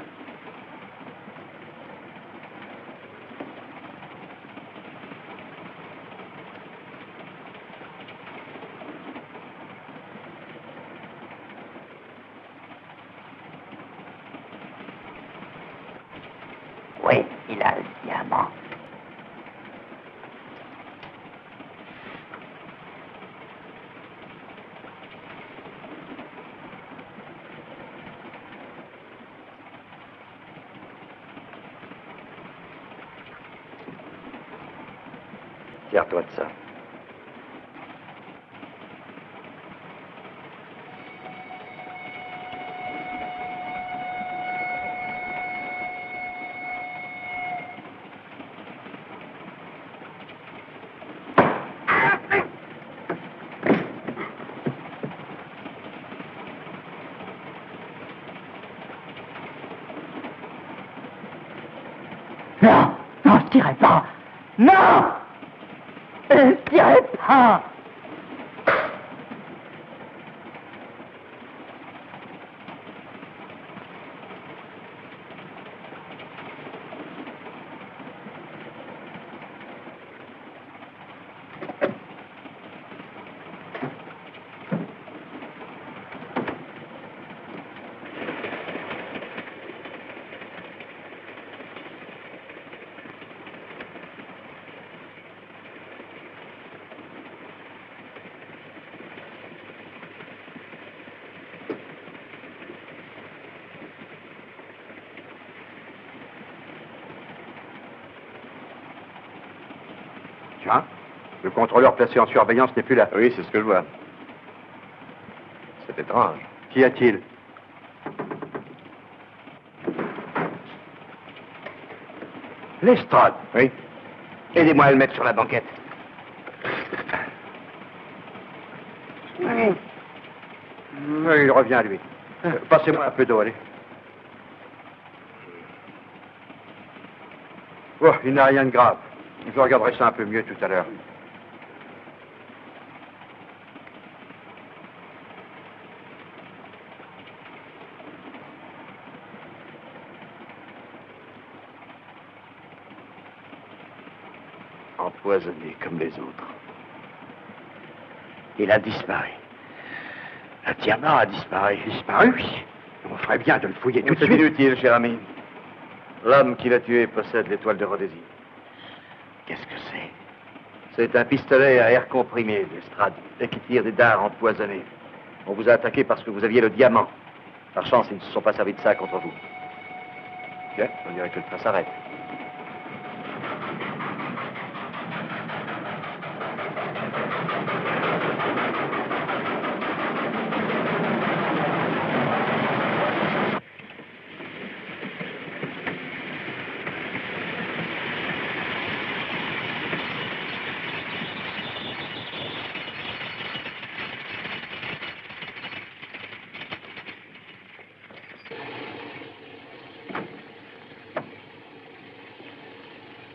Oui, il a le diamant. Sers-toi de ça. Non, non, je tirerai pas. Non! Je tirerai pas. Tiens, le contrôleur placé en surveillance n'est plus là. Oui, c'est ce que je vois. C'est étrange. Qu'y a-t-il? Lestrade. Oui. Aidez-moi à le mettre sur la banquette. Il revient, lui. Passez-moi un peu d'eau, allez. Oh, il n'a rien de grave. Je regarderai ça un peu mieux tout à l'heure. Empoisonné comme les autres. Il a disparu. Le diamant a disparu. Disparu? Oui. On ferait bien de le fouiller tout de C'est suite. inutile, cher ami. L'homme qui l'a tué possède l'étoile de Rhodésie. Qu'est-ce que c'est? C'est un pistolet à air comprimé, Lestrade, et qui tire des dards empoisonnés. On vous a attaqué parce que vous aviez le diamant. Par chance, ils ne se sont pas servis de ça contre vous. Bien, on dirait que le train s'arrête.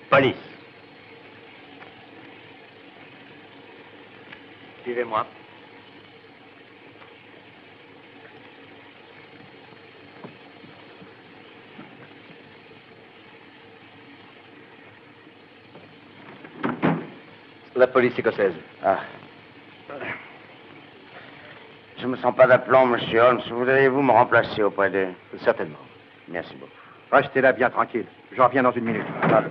Police. Suivez-moi. La police écossaise. Ah. Je me sens pas d'aplomb, monsieur Holmes. Voudriez-vous me remplacer auprès d'eux? Certainement. Merci beaucoup. Restez là bien tranquille. Je reviens dans une minute. Pardon.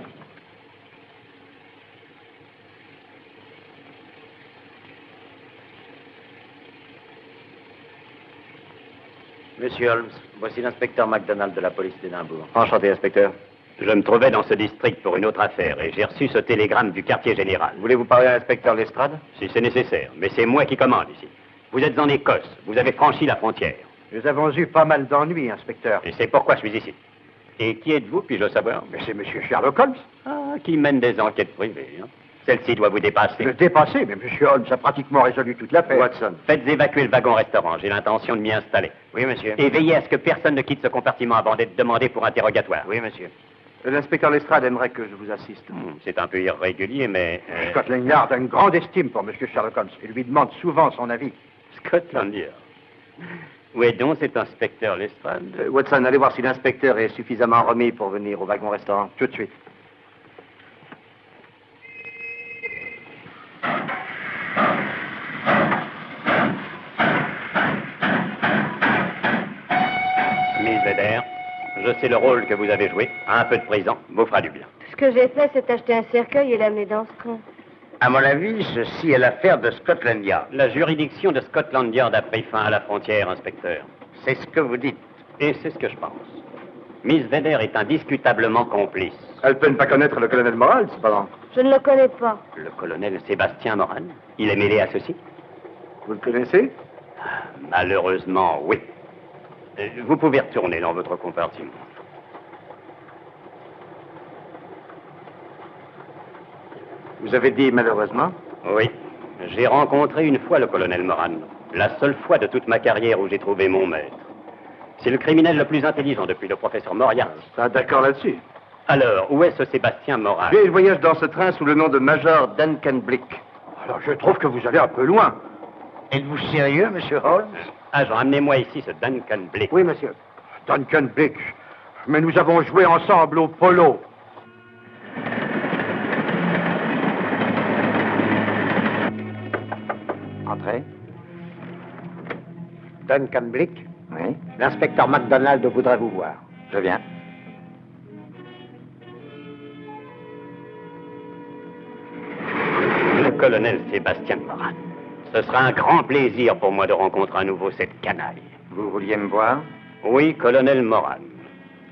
Monsieur Holmes, voici l'inspecteur MacDonald de la police d'Édimbourg. Enchanté, inspecteur. Je me trouvais dans ce district pour une autre affaire et j'ai reçu ce télégramme du quartier général. Voulez-vous parler à l'inspecteur Lestrade? Si c'est nécessaire, mais c'est moi qui commande ici. Vous êtes en Écosse, vous avez franchi la frontière. Nous avons eu pas mal d'ennuis, inspecteur. Et c'est pourquoi je suis ici. Et qui êtes-vous, puis-je le savoir? Mais c'est monsieur Sherlock Holmes. Ah, qui mène des enquêtes privées, hein. Celle-ci doit vous dépasser. Le dépasser, mais monsieur Holmes a pratiquement résolu toute l'affaire. Watson. Faites évacuer le wagon-restaurant, j'ai l'intention de m'y installer. Oui, monsieur. Et veillez à ce que personne ne quitte ce compartiment avant d'être demandé pour interrogatoire. Oui, monsieur. L'inspecteur Lestrade aimerait que je vous assiste. C'est un peu irrégulier, mais... Scotland Yard a une grande estime pour monsieur Sherlock Holmes. Il lui demande souvent son avis. Scotland Yard. Où est donc cet inspecteur Lestrade? Watson, allez voir si l'inspecteur est suffisamment remis pour venir au wagon-restaurant. Tout de suite. Miss Vedder, je sais le rôle que vous avez joué. Un peu de prison vous fera du bien. Ce que j'ai fait, c'est acheter un cercueil et l'amener dans ce train. À mon avis, ceci est l'affaire de Scotland Yard. La juridiction de Scotland Yard a pris fin à la frontière, inspecteur. C'est ce que vous dites. Et c'est ce que je pense. Miss Vedder est indiscutablement complice. Elle peut ne pas connaître le colonel Moral, cependant. Je ne le connais pas. Le colonel Sébastien Moran, il est mêlé à ceci? Vous le connaissez? Malheureusement, oui. Vous pouvez retourner dans votre compartiment. Vous avez dit malheureusement? Oui. J'ai rencontré une fois le colonel Moran. La seule fois de toute ma carrière où j'ai trouvé mon maître. C'est le criminel le plus intelligent depuis le professeur Moriarty. Ah, d'accord là-dessus. Alors, où est ce Sébastien Moran? Lui, il voyage dans ce train sous le nom de Major Duncan Blick. Alors, je trouve que vous allez un peu loin. Êtes-vous sérieux, monsieur Holmes? Agent, amenez-moi ici ce Duncan Blick. Oui, monsieur. Duncan Blick. Mais nous avons joué ensemble au polo. Entrez. Duncan Blick, Oui, l'inspecteur MacDonald voudrait vous voir. je viens. Le colonel Sébastien Moran. Ce sera un grand plaisir pour moi de rencontrer à nouveau cette canaille. Vous vouliez me voir? Oui, colonel Moran.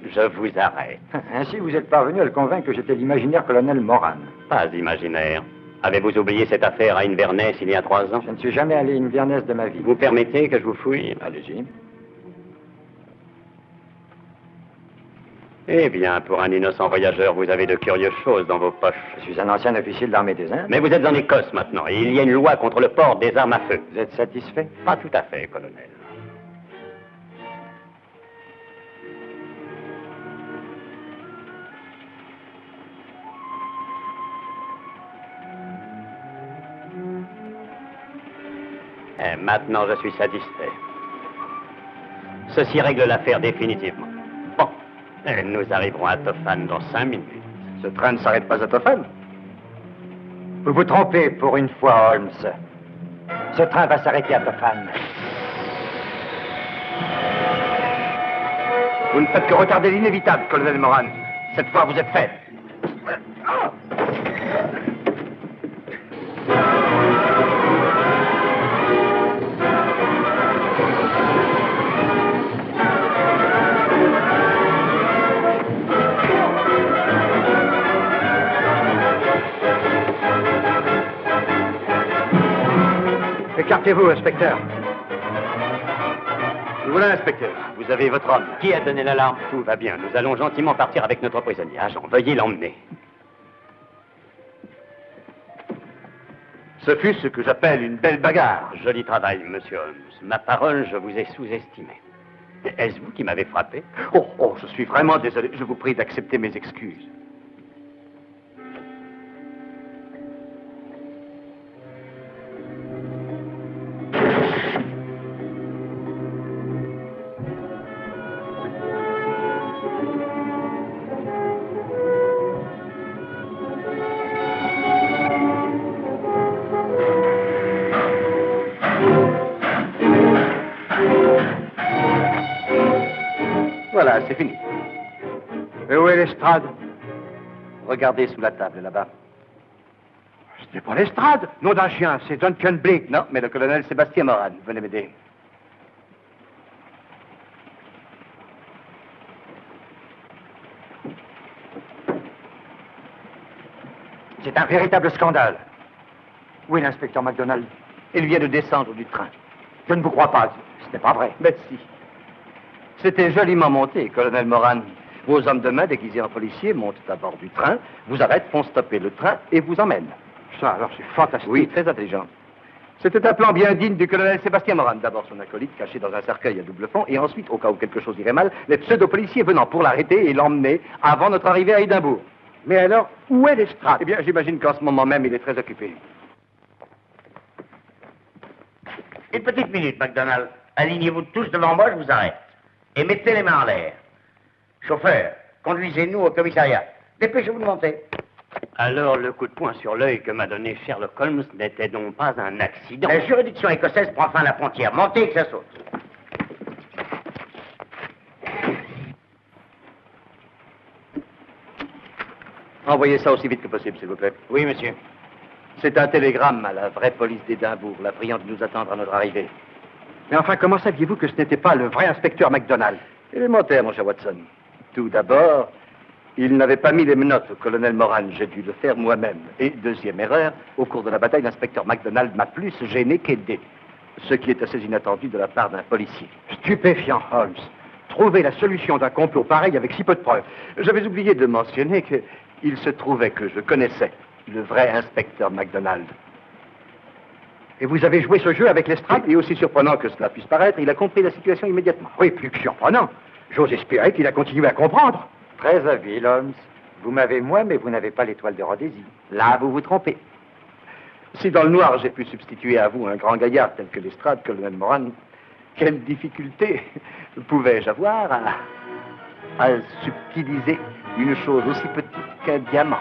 Je vous arrête. Ainsi, vous êtes parvenu à le convaincre que j'étais l'imaginaire colonel Moran. Pas imaginaire. Avez-vous oublié cette affaire à Inverness il y a 3 ans? Je ne suis jamais allé à Inverness de ma vie. Vous permettez que je vous fouille? Allez-y. Eh bien, pour un innocent voyageur, vous avez de curieuses choses dans vos poches. Je suis un ancien officier de l'armée des Indes. Mais vous êtes en Écosse maintenant, et il y a une loi contre le port des armes à feu. Vous êtes satisfait? Pas tout à fait, colonel. Et maintenant, je suis satisfait. Ceci règle l'affaire définitivement. Bon, et nous arriverons à Tofan dans 5 minutes. Ce train ne s'arrête pas à Tofan. Vous vous trompez pour une fois, Holmes. Ce train va s'arrêter à Tofan. Vous ne faites que retarder l'inévitable, colonel Moran. Cette fois, vous êtes fait. Écartez-vous, inspecteur. Voilà, inspecteur. Vous avez votre homme. Qui a donné l'alarme? Tout va bien. Nous allons gentiment partir avec notre prisonnier. Agent, veuillez l'emmener. Ce fut ce que j'appelle une belle bagarre. Joli travail, monsieur Holmes. Ma parole, je vous ai sous-estimé. Est-ce vous qui m'avez frappé? Oh, je suis vraiment désolé. Je vous prie d'accepter mes excuses. Voilà, c'est fini. Et où est l'estrade? Regardez sous la table, là-bas. Ce n'est pas l'estrade. Nom d'un chien, c'est Duncan Blake. Non, mais le colonel Sébastien Moran. Venez m'aider. C'est un véritable scandale. Où est l'inspecteur MacDonald? Il vient de descendre du train. Je ne vous crois pas. Ce n'est pas vrai. Mais si. C'était joliment monté, colonel Moran. Vos hommes de main déguisés en policiers montent à bord du train, vous arrêtent, font stopper le train et vous emmènent. Ça, alors, c'est fantastique. Oui, très intelligent. C'était un plan bien digne du colonel Sébastien Moran. D'abord son acolyte caché dans un cercueil à double fond, et ensuite, au cas où quelque chose irait mal, les pseudo-policiers venant pour l'arrêter et l'emmener avant notre arrivée à Édimbourg. Mais alors, où est l'estrade? Eh bien, j'imagine qu'en ce moment même, il est très occupé. Une petite minute, MacDonald. Alignez-vous tous devant moi, je vous arrête. Et mettez les mains en l'air. Chauffeur, conduisez-nous au commissariat. Dépêchez-vous de monter. Alors, le coup de poing sur l'œil que m'a donné Sherlock Holmes n'était donc pas un accident. La juridiction écossaise prend fin à la frontière. Montez et que ça saute. Envoyez ça aussi vite que possible, s'il vous plaît. Oui, monsieur. C'est un télégramme à la vraie police d'Édimbourg, la priant de nous attendre à notre arrivée. Mais enfin, comment saviez-vous que ce n'était pas le vrai inspecteur MacDonald? Élémentaire, mon cher Watson. Tout d'abord, il n'avait pas mis les menottes au colonel Moran. J'ai dû le faire moi-même. Et deuxième erreur, au cours de la bataille, l'inspecteur MacDonald m'a plus gêné qu'aidé. Ce qui est assez inattendu de la part d'un policier. Stupéfiant, Holmes. Trouver la solution d'un complot pareil avec si peu de preuves. J'avais oublié de mentionner qu'il se trouvait que je connaissais le vrai inspecteur MacDonald. Et vous avez joué ce jeu avec l'estrade? Et aussi surprenant que cela puisse paraître, il a compris la situation immédiatement. Oui, plus que surprenant. J'ose espérer qu'il a continué à comprendre. Très habile, Holmes. Vous m'avez moi, mais vous n'avez pas l'étoile de Rhodésie. Là, vous vous trompez. Si dans le noir, j'ai pu substituer à vous un grand gaillard tel que l'estrade, colonel Moran, quelle difficulté pouvais-je avoir à subtiliser une chose aussi petite qu'un diamant?